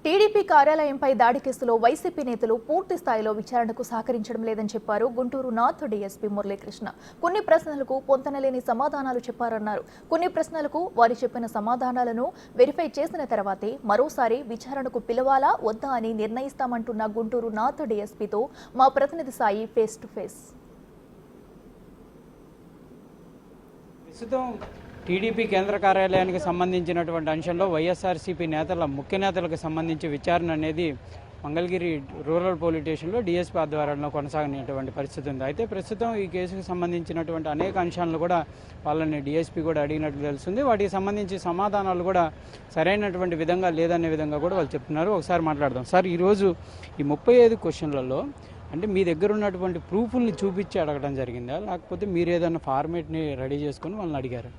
TDP కార్యాలయంపై దాడి కేసులో YCP నేతలు పూర్తి స్థాయిలో విచారణకు సహకరించడం లేదని చెప్పారు గుంటూరు నార్త్ డీఎస్పీ మురళీకృష్ణ. కొన్ని ప్రశ్నలకు పొంతనలేని సమాధానాలు చెప్పారన్నారు. కొన్ని ప్రశ్నలకు వారు చెప్పిన సమాధానాలను వెరిఫై చేసిన తర్వాతే మరోసారి విచారణకు పిలవాలా వద్దా అని నిర్ణయిస్తామంటున్న గుంటూరు నార్త్ డీఎస్పీతో మా ప్రతినిధి Sai face to face. TDP కేంద్ర కార్యాలయానికి సంబంధించినటువంటి అంశంలో వైఎస్ఆర్సీపీ ముఖ్య నేతలకు సంబంధించి విచారణ అనేది మంగళగిరి రూరల్ పోలీస్ స్టేషన్లో డీఎస్పీ ఆధ్వర్యంలో కొనసాగినటువంటి పరిస్థితి ఉంది. అయితే ప్రస్తుతం ఈ కేసుకు సంబంధించినటువంటి అనేక అంశాలను కూడా వాళ్ళని డీఎస్పీ కూడా అడిగినట్లు తెలుస్తుంది. వాటికి సంబంధించి సమాధానాలు కూడా సరైనటువంటి విధంగా లేదనే విధంగా కూడా వాళ్ళు చెప్తున్నారు. ఒకసారి మాట్లాడదాం. సార్, ఈరోజు ఈ 35 క్వశ్చన్లలో అంటే మీ దగ్గర ఉన్నటువంటి ప్రూఫ్ని చూపించి అడగడం జరిగిందా, లేకపోతే మీరు ఏదైనా ఫార్మేట్ని రెడీ చేసుకొని వాళ్ళని అడిగారా?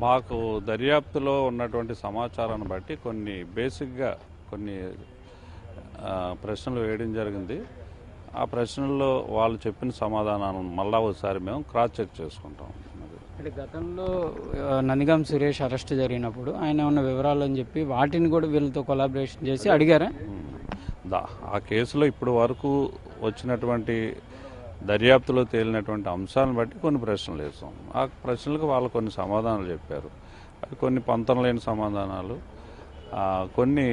మాకు దర్యాప్తులో ఉన్నటువంటి సమాచారాన్ని బట్టి బేసిక్గా కొన్ని ప్రశ్నలు వేయడం జరిగింది. ఆ ప్రశ్నల్లో వాళ్ళు చెప్పిన సమాధానాలను మళ్ళా ఒకసారి మేము క్రాస్ చెక్ చేసుకుంటాం. అంటే గతంలో నందిగాం సురేష్ అరెస్ట్ జరిగినప్పుడు ఆయన ఉన్న వివరాలు అని చెప్పి వాటిని కూడా వీళ్ళతో కొలాబరేషన్ చేసి అడిగారా? ఆ కేసులో ఇప్పటి వరకు వచ్చినటువంటి దర్యాప్తులో తేలినటువంటి అంశాలను బట్టి కొన్ని ప్రశ్నలు వేసాం. ఆ ప్రశ్నలకు వాళ్ళు కొన్ని సమాధానాలు చెప్పారు. అవి కొన్ని పొంతన లేని సమాధానాలు, కొన్ని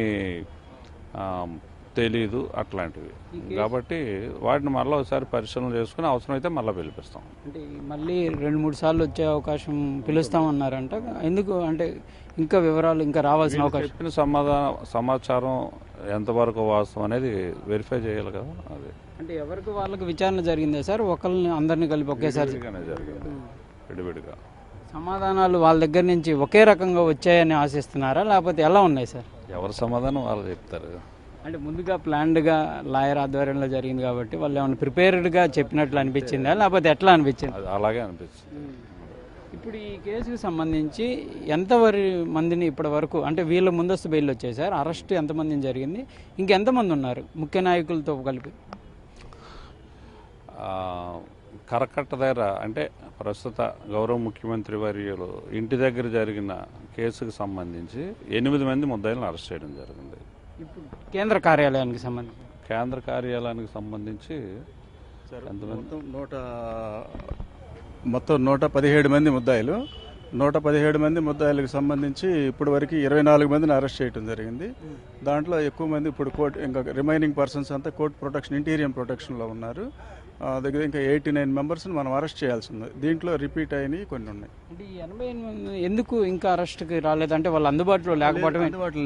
తెలీదు, అట్లాంటివి. కాబట్టి వాటిని మళ్ళీ ఒకసారి పరిశీలన చేసుకుని అవసరమైతే మళ్ళీ పిలిపిస్తాం. అంటే మళ్ళీ 2-3 సార్లు వచ్చే అవకాశం పిలుస్తామన్నారంట. ఎందుకు అంటే ఇంకా వివరాలు ఇంకా రావాల్సిన అవకాశం? చెప్పిన సమాచారం ఎంతవరకు వాస్తవం అనేది వెరిఫై చేయాలి కదా. అది అంటే ఎవరికి వాళ్ళకి విచారణ జరిగిందా సార్? ఒకరిని అందరినీ కలిపి ఒకేసారి జరిగింది, విడివిడిగా. సమాధానాలు వాళ్ళ దగ్గర నుంచి ఒకే రకంగా వచ్చాయని ఆశిస్తున్నారా, లేకపోతే ఎలా ఉన్నాయి సార్? ఎవరి సమాధానం వాళ్ళు చెప్తారు. అంటే ముందుగా ప్లాన్డ్గా లాయర్ ఆధ్వర్యంలో జరిగింది కాబట్టి వాళ్ళు ఏమైనా ప్రిపేర్డ్గా చెప్పినట్లు అనిపించిందా, లేకపోతే ఎట్లా అనిపించింది? అలాగే అనిపించింది. ఇప్పుడు ఈ కేసుకు సంబంధించి మందిని ఇప్పటి వరకు అంటే వీళ్ళ ముందస్తు బెయిల్ వచ్చేసారు, అరెస్ట్ ఎంతమందిని జరిగింది, ఇంకెంతమంది ఉన్నారు ముఖ్య నాయకులతో కలిపి? కరకట్ట దగ్గర అంటే ప్రస్తుత గౌరవ ముఖ్యమంత్రి వర్యులు ఇంటి దగ్గర జరిగిన కేసుకు సంబంధించి 8 మంది ముద్దాయిలను అరెస్ట్ చేయడం జరిగింది. ఇప్పుడు కేంద్ర కార్యాలయానికి సంబంధించి మొత్తం 117 మంది ముద్దాయిలు. 117 మంది ముద్దాయిలకు సంబంధించి ఇప్పటి వరకు 24 మందిని అరెస్ట్ చేయడం జరిగింది. దాంట్లో ఎక్కువ మంది ఇప్పుడు కోర్టు ఇంకా రిమైనింగ్ పర్సన్స్ అంతా కోర్టు ప్రొటెక్షన్, ఇంటీరియం ప్రొటెక్షన్లో ఉన్నారు. దగ్గర ఇంకా 89 మెంబర్స్ని మనం అరెస్ట్ చేయాల్సి ఉంది. దీంట్లో రిపీట్ అయినవి కొన్ని ఉన్నాయి. అంటే 88 మంది ఎందుకు ఇంకా అరెస్ట్కి రాలేదంటే వాళ్ళు అందుబాటులో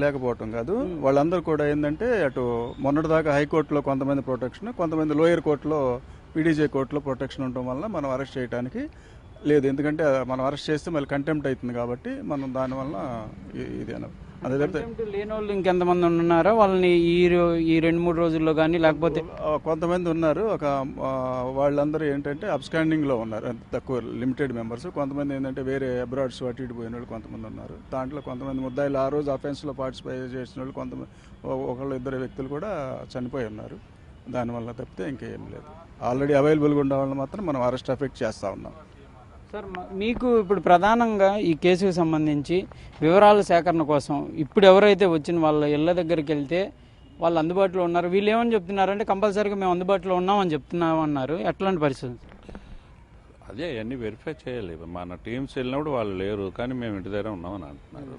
లేకపోవటం కాదు, వాళ్ళందరూ కూడా ఏంటంటే అటు మొన్నటిదాకా హైకోర్టులో కొంతమంది ప్రొటెక్షన్, కొంతమంది లోయర్ కోర్టులో పీడీజే కోర్టులో ప్రొటెక్షన్ ఉండటం వల్ల మనం అరెస్ట్ చేయడానికి లేదు. ఎందుకంటే మనం అరెస్ట్ చేస్తే మళ్ళీ కంటెంప్ట్ అవుతుంది కాబట్టి మనం దానివల్ల ఇది అదే లేని వాళ్ళు ఇంకెంతమంది ఉన్నారో వాళ్ళని ఈ 2-3 రోజుల్లో కానీ లేకపోతే కొంతమంది ఉన్నారు. వాళ్ళందరూ ఏంటంటే అబ్స్కాండింగ్లో ఉన్నారు, తక్కువ లిమిటెడ్ మెంబర్స్. కొంతమంది ఏంటంటే వేరే అబ్రాడ్స్ అటు ఇటు పోయిన వాళ్ళు కొంతమంది ఉన్నారు. దాంట్లో కొంతమంది ముద్దాయిలు ఆ రోజు అఫెన్స్లో పార్టిసిపేట్ చేసిన వాళ్ళు కొంతమంది, ఒకళ్ళు 2 వ్యక్తులు కూడా చనిపోయి ఉన్నారు. దానివల్ల తప్పితే ఇంకేం లేదు. ఆల్రెడీ అవైలబుల్గా ఉన్న వాళ్ళని మాత్రం మనం అరెస్ట్ ఎఫెక్ట్ చేస్తూ ఉన్నాం. సార్, మీకు ఇప్పుడు ప్రధానంగా ఈ కేసుకు సంబంధించి వివరాల సేకరణ కోసం ఇప్పుడు ఎవరైతే వచ్చిన వాళ్ళ ఇళ్ళ దగ్గరికి వెళ్తే వాళ్ళు అందుబాటులో ఉన్నారు, వీళ్ళు ఏమని చెప్తున్నారంటే కంపల్సరీగా మేము అందుబాటులో ఉన్నామని చెప్తున్నామన్నారు. ఎట్లాంటి పరిస్థితి? అదే అవన్నీ వెరిఫై చేయాలి. మన టీమ్స్ వెళ్ళినప్పుడు వాళ్ళు లేరు, కానీ మేము ఇంటి దగ్గర ఉన్నామని అంటున్నారు.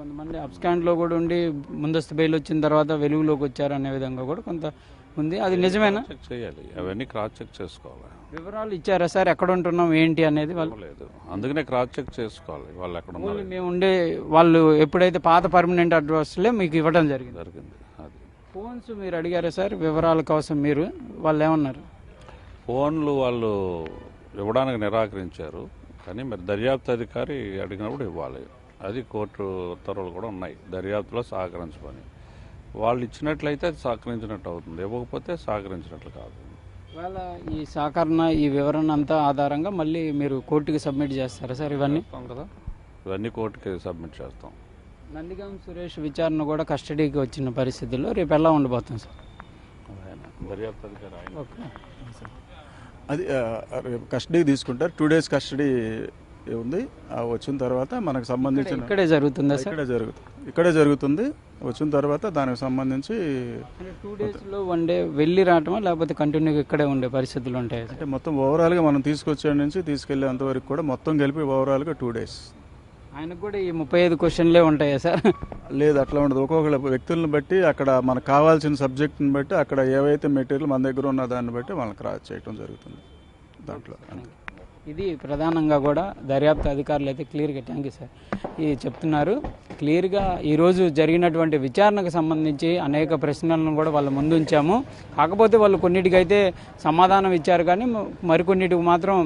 కొంతమంది అబ్స్కాండ్లో కూడా ఉండి ముందస్తు బెయిల్ వచ్చిన తర్వాత వెలుగులోకి వచ్చారు అనే విధంగా కూడా కొంత ఉంది. అది నిజమేనా? చెక్ చేయాలి, అవన్నీ క్రాస్ చెక్ చేసుకోవాలి. వివరాలు ఇచ్చారా సార్, ఎక్కడ ఉంటున్నాం ఏంటి అనేది? వాళ్ళు లేదు, అందుకనే క్రాస్ చెక్ చేసుకోవాలి వాళ్ళు ఎక్కడ ఉన్నారు. మేము ఉండే వాళ్ళు ఎప్పుడైతే పాత పర్మనెంట్ అడ్రస్లే మీకు ఇవ్వడం జరిగింది. అది ఫోన్స్ మీరు అడిగారా సార్ వివరాల కోసం? వాళ్ళు ఏమన్నారు? ఫోన్లు వాళ్ళు ఇవ్వడానికి నిరాకరించారు, కానీ మరి దర్యాప్తు అధికారి అడిగినప్పుడు ఇవ్వాలి. అది కోర్టు ఉత్తర్వులు కూడా ఉన్నాయి, దర్యాప్తులో సహకరించమని. వాళ్ళు ఇచ్చినట్లయితే అది సహకరించినట్టు అవుతుంది, ఇవ్వకపోతే సహకరించినట్లు కాదు. ఇవాళ ఈ సహకరణ, ఈ వివరణ అంతా ఆధారంగా మళ్ళీ మీరు కోర్టుకి సబ్మిట్ చేస్తారా సార్? ఇవన్నీ కదా, ఇవన్నీ కోర్టుకి సబ్మిట్ చేస్తాం. నందిగాం సురేష్ విచారణ కూడా కస్టడీకి వచ్చిన పరిస్థితుల్లో రేపు ఎలా ఉండబోతుంది సార్? దర్యాప్తు అధికారి అది కస్టడీకి తీసుకుంటారు. 2 days కస్టడీ ఉంది. వచ్చిన తర్వాత మనకు సంబంధించిన ఇక్కడే జరుగుతుందా సార్? ఇక్కడే జరుగుతుంది. వచ్చిన తర్వాత దానికి సంబంధించి 2 డేస్లో 1 డే వెళ్ళి రావటమా లేకపోతే కంటిన్యూగా ఇక్కడే ఉండే పరిస్థితులు ఉంటాయి? అంటే మొత్తం ఓవరాల్గా మనం తీసుకొచ్చే నుంచి తీసుకెళ్లేంత వరకు కూడా మొత్తం కలిపి ఓవరాల్గా 2 డేస్. ఆయనకు కూడా ఈ 35 క్వశ్చన్లే ఉంటాయా సార్? లేదు, అట్లా ఉండదు. ఒక్కొక్క వ్యక్తులను బట్టి అక్కడ మనకు కావాల్సిన సబ్జెక్ట్ని బట్టి అక్కడ ఏవైతే మెటీరియల్ మన దగ్గర ఉన్న దాన్ని బట్టి వాళ్ళకి క్రాస్ చేయడం జరుగుతుంది దాంట్లో. ఇది ప్రధానంగా కూడా దర్యాప్తు అధికారులు అయితే క్లియర్గా థ్యాంక్ యూ సార్ ఈ చెప్తున్నారు. క్లియర్గా ఈరోజు జరిగినటువంటి విచారణకు సంబంధించి అనేక ప్రశ్నలను కూడా వాళ్ళ ముందు ఉంచాము. కాకపోతే వాళ్ళు కొన్నిటికైతే సమాధానం ఇచ్చారు, కానీ మరికొన్నిటికి మాత్రం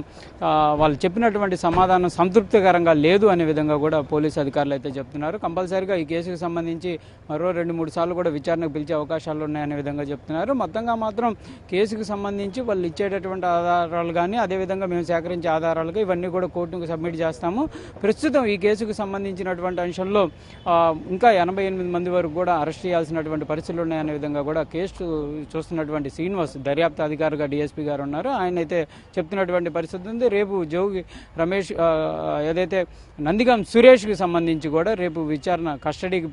వాళ్ళు చెప్పినటువంటి సమాధానం సంతృప్తికరంగా లేదు అనే విధంగా కూడా పోలీసు అధికారులు అయితే చెప్తున్నారు. కంపల్సరీగా ఈ కేసుకు సంబంధించి మరో 2-3 సార్లు కూడా విచారణకు పిలిచే అవకాశాలు ఉన్నాయనే విధంగా చెప్తున్నారు. మొత్తంగా మాత్రం కేసుకు సంబంధించి వాళ్ళు ఇచ్చేటటువంటి ఆధారాలు కానీ అదేవిధంగా మేము సేకరించే ఆధారాలుగా ఇవన్నీ కూడా కోర్టుకు సబ్మిట్ చేస్తాము. ప్రస్తుతం ఈ కేసుకు సంబంధించినటువంటి అంశంలో ఇంకా 88 మంది వరకు కూడా అరెస్ట్ చేయాల్సినటువంటి పరిస్థితులు ఉన్నాయనే విధంగా కూడా కేసు చూస్తున్నటువంటి శ్రీనివాస్ దర్యాప్తు అధికారిగా డిఎస్పీ గారు ఉన్నారు. ఆయన అయితే చెప్తున్నటువంటి పరిస్థితి ఉంది. రేపు జోగి రమేష్ ఏదైతే నందిగం సురేష్కి సంబంధించి కూడా రేపు విచారణ కస్టడీకి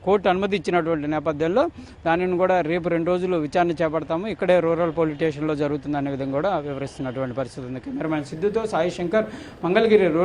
కోర్టు అనుమతి ఇచ్చినటువంటి నేపథ్యంలో దానిని కూడా రేపు 2 రోజులు విచారణ చేపడతాము. ఇక్కడే రూరల్ పోలీస్ స్టేషన్లో జరుగుతుందనే విధంగా కూడా వివరిస్తున్నటువంటి పరిస్థితి ఉంది. కెమెరామెన్ సిద్ధుతో సాయి శంకర్, మంగళగిరి.